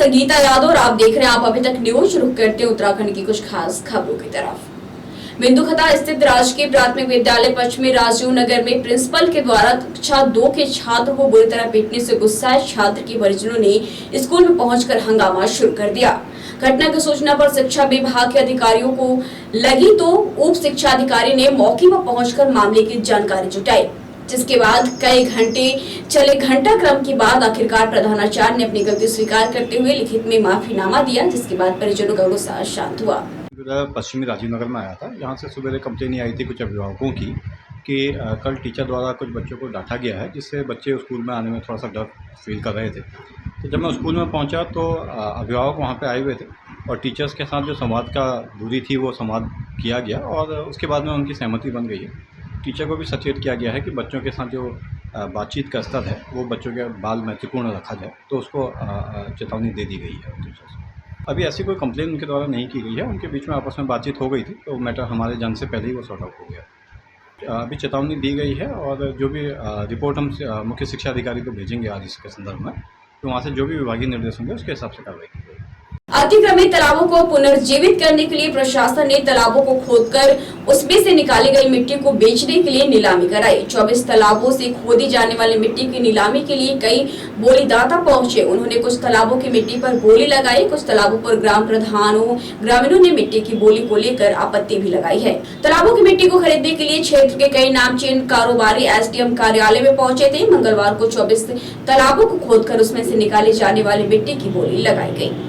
संगीता यादव और आप देख रहे हैं आप अभी तक न्यूज। रुक करते हैं उत्तराखंड की कुछ खास खबरों की तरफ। बिंदुखता स्थित राजकीय प्राथमिक विद्यालय पश्चिमी राजीव नगर में प्रिंसिपल के द्वारा कक्षा 2 के छात्र को बुरी तरह पीटने से गुस्साए छात्र के परिजनों ने स्कूल में पहुंचकर हंगामा शुरू कर दिया। घटना की सूचना पर शिक्षा विभाग के अधिकारियों को लगी तो उप शिक्षा अधिकारी ने मौके पर पहुंचकर मामले की जानकारी जुटाई, जिसके बाद कई घंटे चले घंटाक्रम के बाद आखिरकार प्रधानाचार्य ने अपनी गलती स्वीकार करते हुए लिखित में माफीनामा दिया, जिसके बाद परिजनों का गुस्सा शांत हुआ। पश्चिमी राजीव नगर में आया था। यहाँ से सुबह कंप्लेन आई थी कुछ अभिभावकों की कि कल टीचर द्वारा कुछ बच्चों को डांटा गया है, जिससे बच्चे स्कूल में आने में थोड़ा सा डर फील कर रहे थे। तो जब मैं स्कूल में पहुँचा तो अभिभावक वहाँ पे आए हुए थे और टीचर्स के साथ जो संवाद का दूरी थी वो संवाद किया गया और उसके बाद में उनकी सहमति बन गई है। टीचर को भी सचेत किया गया है कि बच्चों के साथ जो बातचीत का स्तर है वो बच्चों के बाल महत्वपूर्ण रखा जाए, तो उसको चेतावनी दे दी गई है टीचर्स को। अभी ऐसी कोई कंप्लेन उनके द्वारा नहीं की गई है। उनके बीच में आपस में बातचीत हो गई थी, तो मैटर हमारे जान से पहले ही वो सॉर्ट आउट हो गया। अभी चेतावनी दी गई है और जो भी रिपोर्ट हम मुख्य शिक्षा अधिकारी को भेजेंगे आज इसके संदर्भ में, तो वहाँ से जो भी विभागीय निर्देश होंगे उसके हिसाब से कार्रवाई की जाएगी। अतिक्रमित तालाबों को पुनर्जीवित करने के लिए प्रशासन ने तालाबों को खोदकर उसमें से निकाली गई मिट्टी को बेचने के लिए नीलामी कराई। 24 तालाबों से खोदी जाने वाली मिट्टी की नीलामी के लिए कई बोलीदाता पहुंचे। उन्होंने कुछ तालाबों की मिट्टी पर बोली लगाई। कुछ तालाबों पर ग्रामीणों ने मिट्टी की बोली को लेकर आपत्ति भी लगाई है। तालाबों की मिट्टी को खरीदने के लिए क्षेत्र के कई नामचीन कारोबारी एसडीएम कार्यालय में पहुंचे थे। मंगलवार को 24 तालाबों को खोदकर उसमें से निकाली जाने वाली मिट्टी की बोली लगाई गयी।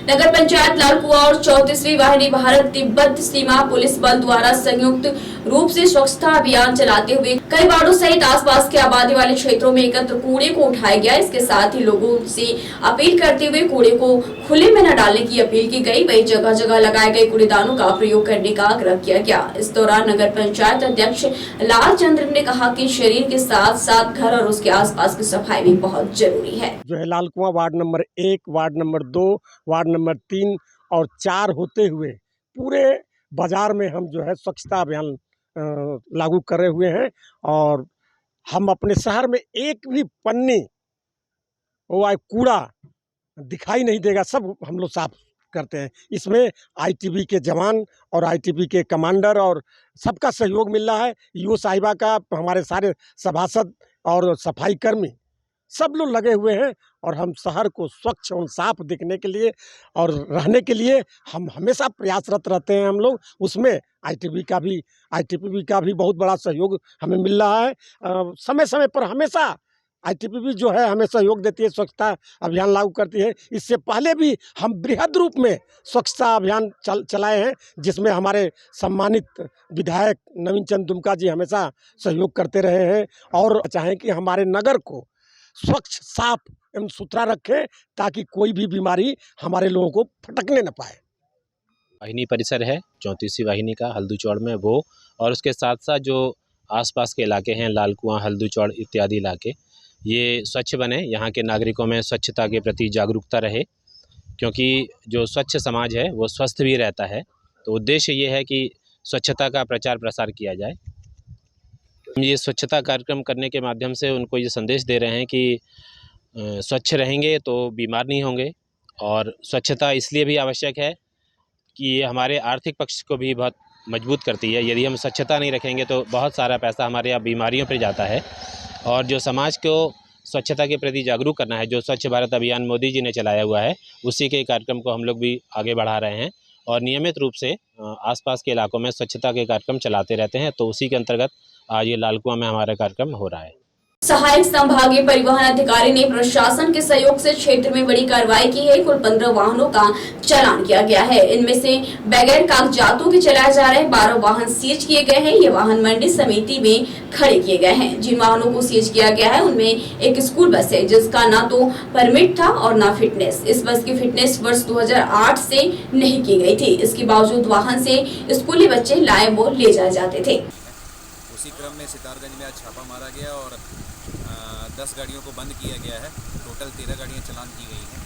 नगर पंचायत लालकुआ और 34वीं वाहिनी भारत तिब्बत सीमा पुलिस बल द्वारा संयुक्त रूप से स्वच्छता अभियान चलाते हुए कई वार्डों सहित आसपास के आबादी वाले क्षेत्रों में एकत्र कूड़े को उठाया गया। इसके साथ ही लोगों से अपील करते हुए कूड़े को खुले में न डालने की अपील की गई। वही जगह जगह लगाए गए कूड़ेदानों का प्रयोग करने का आग्रह किया गया। इस दौरान नगर पंचायत अध्यक्ष लाल चंद्र ने कहा कि शरीर के साथ साथ घर और उसके आसपास की सफाई भी बहुत जरूरी है। जो है Lalkuan ward number 1, ward number 2, ward number 3 और 4 होते हुए पूरे बाजार में हम जो है स्वच्छता अभियान लागू करे हुए हैं और हम अपने शहर में एक भी पन्नी वो कूड़ा दिखाई नहीं देगा, सब हम लोग साफ करते हैं। इसमें आईटीबी के जवान और आईटीबी के कमांडर और सबका सहयोग मिल रहा है। ईओ साहिबा का, हमारे सारे सभासद और सफाई कर्मी सब लोग लगे हुए हैं और हम शहर को स्वच्छ और साफ दिखने के लिए और रहने के लिए हम हमेशा प्रयासरत रहते हैं। हम लोग उसमें आईटीबी का भी बहुत बड़ा सहयोग हमें मिल रहा है। समय समय पर हमेशा आईटीबी जो है हमें सहयोग देती है, स्वच्छता अभियान लागू करती है। इससे पहले भी हम बृहद रूप में स्वच्छता अभियान चलाए हैं, जिसमें हमारे सम्मानित विधायक नवीन चंद दुमका जी हमेशा सहयोग करते रहे हैं और चाहें कि हमारे नगर को स्वच्छ, साफ एवं सुथरा रखें ताकि कोई भी बीमारी हमारे लोगों को फटकने न पाए। वाहिनी परिसर है 34वीं वाहिनी का हल्दूचौड़ में, वो और उसके साथ साथ जो आसपास के इलाके हैं लालकुआं, हल्दूचौड़ इत्यादि इलाके, ये स्वच्छ बने, यहाँ के नागरिकों में स्वच्छता के प्रति जागरूकता रहे, क्योंकि जो स्वच्छ समाज है वो स्वस्थ भी रहता है। तो उद्देश्य ये है कि स्वच्छता का प्रचार प्रसार किया जाए। हम ये स्वच्छता कार्यक्रम करने के माध्यम से उनको ये संदेश दे रहे हैं कि स्वच्छ रहेंगे तो बीमार नहीं होंगे, और स्वच्छता इसलिए भी आवश्यक है कि ये हमारे आर्थिक पक्ष को भी बहुत मजबूत करती है। यदि हम स्वच्छता नहीं रखेंगे तो बहुत सारा पैसा हमारे यहाँ बीमारियों पर जाता है। और जो समाज को स्वच्छता के प्रति जागरूक करना है, जो स्वच्छ भारत अभियान मोदी जी ने चलाया हुआ है, उसी के कार्यक्रम को हम लोग भी आगे बढ़ा रहे हैं और नियमित रूप से आसपास के इलाकों में स्वच्छता के कार्यक्रम चलाते रहते हैं। तो उसी के अंतर्गत आज ये लालकुआं में हमारा कार्यक्रम हो रहा है। सहायक संभागीय परिवहन अधिकारी ने प्रशासन के सहयोग से क्षेत्र में बड़ी कार्रवाई की है। कुल 15 वाहनों का चालान किया गया है। इनमें से बगैर कागजातों के चलाए जा रहे 12 वाहन सीज किए गए हैं। ये वाहन मंडी समिति में खड़े किए गए हैं। जिन वाहनों को सीज किया गया है उनमें एक स्कूल बस है, जिसका ना तो परमिट था और ना फिटनेस। इस बस की फिटनेस वर्ष 2008 से नहीं की गई थी। इसके बावजूद वाहन से स्कूली बच्चे लाए वो ले जाए जाते थे। उसी क्रम में सितारगंज में आज छापा मारा गया और 10 गाड़ियों को बंद किया गया है। टोटल 13 गाड़ियाँ चलान की गई हैं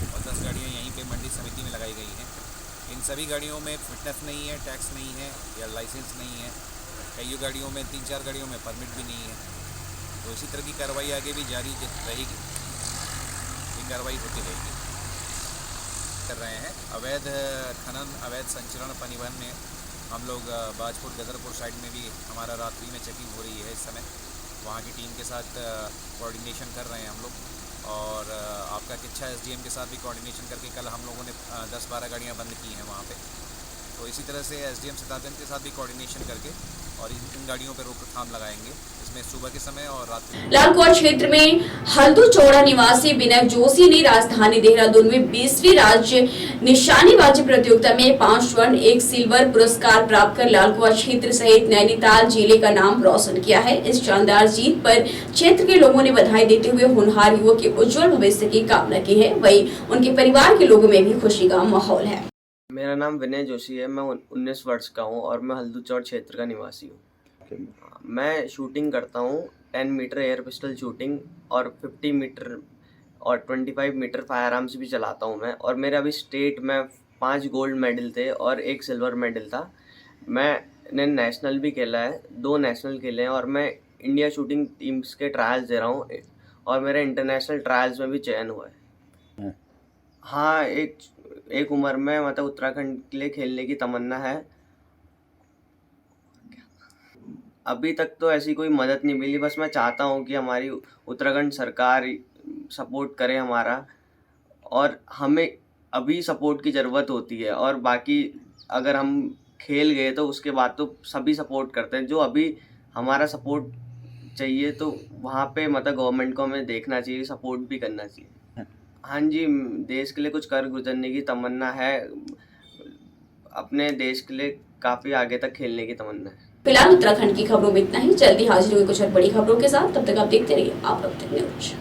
और 10 गाड़ियाँ यहीं पे मंडी समिति में लगाई गई हैं। इन सभी गाड़ियों में फिटनेस नहीं है, टैक्स नहीं है या लाइसेंस नहीं है। कई गाड़ियों में 3-4 गाड़ियों में परमिट भी नहीं है। तो इसी तरह की कार्रवाई आगे भी जारी रहेगी, ये कार्रवाई होती रहेगी। कर रहे हैं अवैध खनन, अवैध संचरण, परिवहन में हम लोग बाजपुर गदरपुर साइड में भी हमारा रात्रि में चेकिंग हो रही है इस समय। वहाँ की टीम के साथ कोऑर्डिनेशन कर रहे हैं हम लोग, और आपका किच्छा एसडीएम के साथ भी कोऑर्डिनेशन करके कल हम लोगों ने 10-12 गाड़ियाँ बंद की हैं वहाँ पे। तो इसी तरह से एसडीएम सिद्धार्थगंज के साथ भी कोऑर्डिनेशन करके और इन गाड़ियों पर रोकथाम लगाएंगे, इसमें सुबह के समय और रात में। लालकुआं क्षेत्र में हल्दू चौड़ा निवासी विनय जोशी ने राजधानी देहरादून में 20वीं राज्य निशानेबाजी प्रतियोगिता में 5 स्वर्ण 1 सिल्वर पुरस्कार प्राप्त कर लालकुआं क्षेत्र सहित नैनीताल जिले का नाम रोशन किया है। इस शानदार जीत पर क्षेत्र के लोगों ने बधाई देते हुए होनहार युवक के उज्जवल भविष्य की कामना की है। वहीं उनके परिवार के लोगों में भी खुशी का माहौल है। मेरा नाम विनय जोशी है। मैं 19 वर्ष का हूँ और मैं हल्दू चौड़ क्षेत्र का निवासी हूँ। मैं शूटिंग करता हूँ, 10 मीटर एयर पिस्टल शूटिंग और 50 मीटर और 25 मीटर फायर आर्म्स भी चलाता हूँ मैं। और मेरा अभी स्टेट में 5 गोल्ड मेडल थे और 1 सिल्वर मेडल था। मैंने नेशनल भी खेला है, 2 नेशनल खेले हैं और मैं इंडिया शूटिंग टीम्स के ट्रायल्स दे रहा हूँ और मेरा इंटरनेशनल ट्रायल्स में भी चयन हुआ है। हाँ, एक उम्र में मतलब उत्तराखंड के लिए खेलने की तमन्ना है। अभी तक तो ऐसी कोई मदद नहीं मिली, बस मैं चाहता हूँ कि हमारी उत्तराखंड सरकार सपोर्ट करे हमारा, और हमें अभी सपोर्ट की ज़रूरत होती है। और बाकी अगर हम खेल गए तो उसके बाद तो सभी सपोर्ट करते हैं। जो अभी हमारा सपोर्ट चाहिए तो वहाँ पे मतलब गवर्नमेंट को हमें देखना चाहिए, सपोर्ट भी करना चाहिए। हाँ जी, देश के लिए कुछ कर गुजरने की तमन्ना है, अपने देश के लिए काफ़ी आगे तक खेलने की तमन्ना है। फिलहाल उत्तराखंड की खबरों में इतना ही। जल्दी हाजिर हुई कुछ और बड़ी खबरों के साथ, तब तक आप देखते रहिए आप अब तक न्यूज।